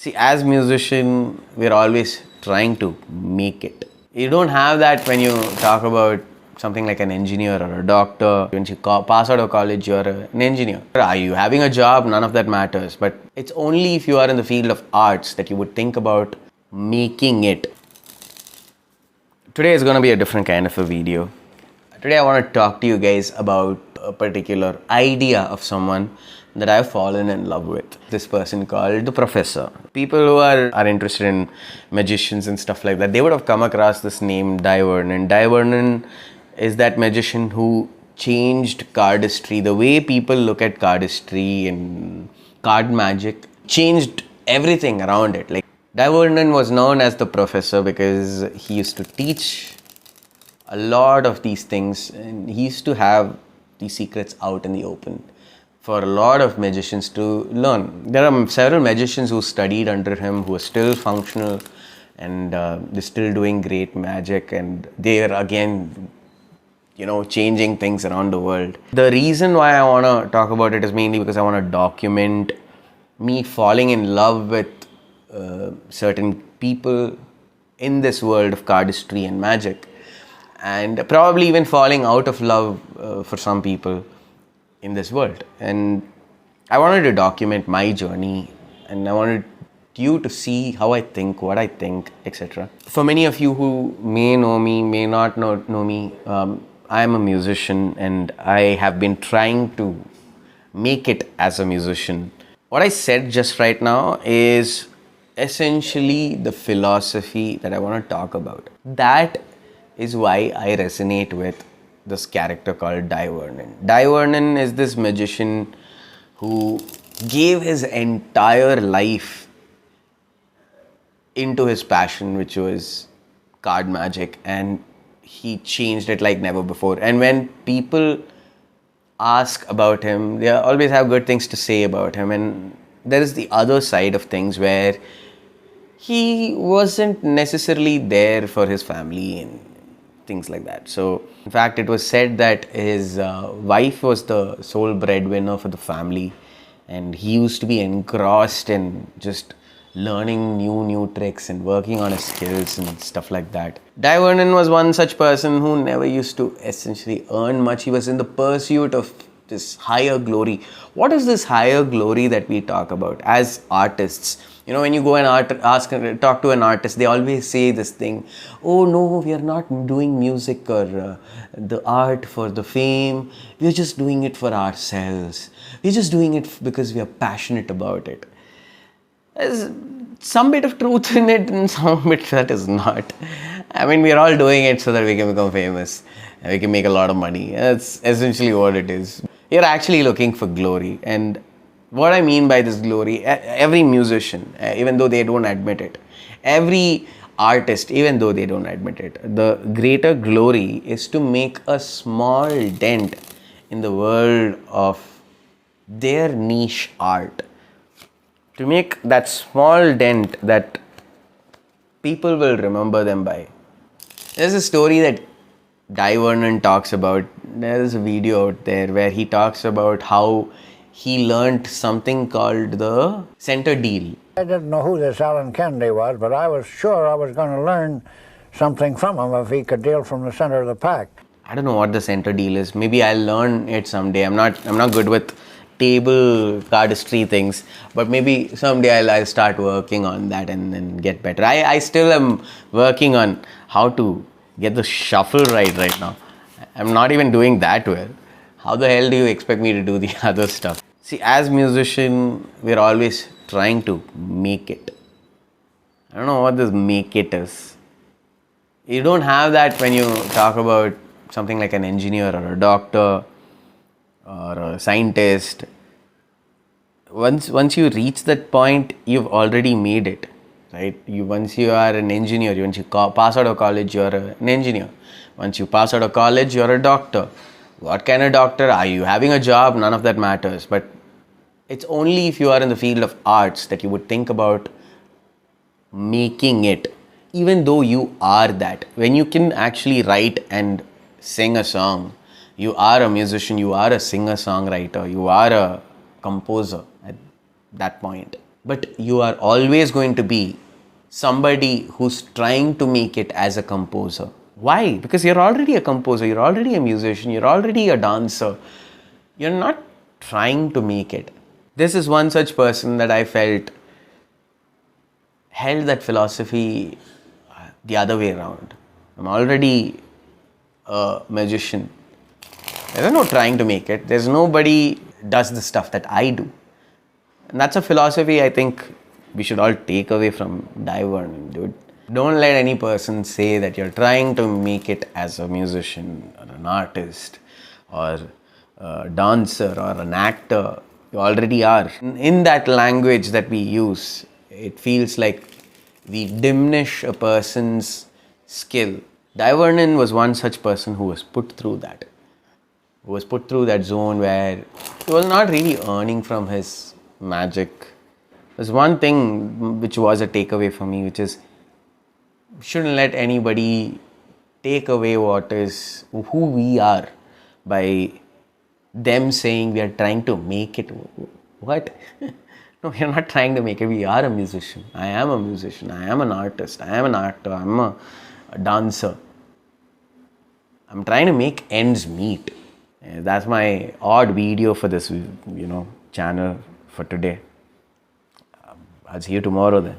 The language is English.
See, as musician, we're always trying to make it. You don't have that when you talk about something like an engineer or a doctor. When you pass out of college, you're an engineer. Are you having a job? None of that matters. But it's only if you are in the field of arts that you would think about making it. Today is going to be a different kind of a video. Today I want to talk to you guys about a particular idea of someone that I've fallen in love with. This person called the Professor. People who are interested in magicians and stuff like that, they would have come across this name, Dai Vernon. Dai Vernon is that magician who changed cardistry. The way people look at cardistry and card magic changed everything around it. Like, Dai Vernon was known as the Professor because he used to teach a lot of these things, and he used to have these secrets out in the open for a lot of magicians to learn. There are several magicians who studied under him who are still functional, and they're still doing great magic, and they're again, changing things around the world. The reason why I want to talk about it is mainly because I want to document me falling in love with certain people in this world of cardistry and magic, and probably even falling out of love for some people in this world. And I wanted to document my journey, and I wanted you to see how I think, what I think, etc. For many of you who may know me, may not know me, I am a musician, and I have been trying to make it as a musician. What I said just right now is essentially the philosophy that I want to talk about. That is why I resonate with this character called Dai Vernon. Dai Vernon is this magician who gave his entire life into his passion, which was card magic, and he changed it like never before. And when people ask about him, they always have good things to say about him. And there is the other side of things where he wasn't necessarily there for his family and things like that. So, in fact, it was said that his wife was the sole breadwinner for the family, and he used to be engrossed in just learning new tricks and working on his skills and stuff like that. Dai Vernon was one such person who never used to essentially earn much. He was in the pursuit of this higher glory. What is this higher glory that we talk about as artists? When you go and talk to an artist, they always say this thing, oh no, we are not doing music or the art for the fame. We are just doing it for ourselves. We're just doing it because we are passionate about it. There's some bit of truth in it and some bit that is not. I mean, we're all doing it so that we can become famous and we can make a lot of money. That's essentially what it is. You're actually looking for glory. And what I mean by this glory, every musician, even though they don't admit it, every artist, even though they don't admit it, the greater glory is to make a small dent in the world of their niche art. To make that small dent that people will remember them by. There's a story that Dai Vernon talks about. There's a video out there where he talks about how he learned something called the center deal. I didn't know who this Alan Kennedy was, but I was sure I was going to learn something from him if he could deal from the center of the pack. I don't know what the center deal is. Maybe I'll learn it someday. I'm not good with table cardistry things, but maybe someday I'll start working on that and then get better. I still am working on how to get the shuffle right now. I'm not even doing that well. How the hell do you expect me to do the other stuff? See, as musician, we're always trying to make it. I don't know what this make it is. You don't have that when you talk about something like an engineer or a doctor or a scientist. Once you reach that point, you've already made it, right? Once you are an engineer, once you pass out of college, you're an engineer. Once you pass out of college, you're a doctor. What kind of doctor? Are you having a job? None of that matters. But it's only if you are in the field of arts that you would think about making it, even though you are that. When you can actually write and sing a song, you are a musician, you are a singer-songwriter, you are a composer at that point. But you are always going to be somebody who's trying to make it as a composer. Why? Because you're already a composer, you're already a musician, you're already a dancer. You're not trying to make it. This is one such person that I felt held that philosophy the other way around. I'm already a magician. There's no trying to make it. There's nobody does the stuff that I do. And that's a philosophy I think we should all take away from Dai Vernon, dude. Don't let any person say that you're trying to make it as a musician or an artist or a dancer or an actor. You already are. In that language that we use, it feels like we diminish a person's skill. Dai Vernon was one such person who was put through that. Who was put through that zone where he was not really earning from his magic. There's one thing which was a takeaway for me, which is shouldn't let anybody take away what is who we are by them saying we are trying to make it. What? No, we are not trying to make it. We are a musician. I am a musician. I am an artist. I am an actor. I'm a dancer. I'm trying to make ends meet. That's my odd video for this, channel for today. I'll see you tomorrow then.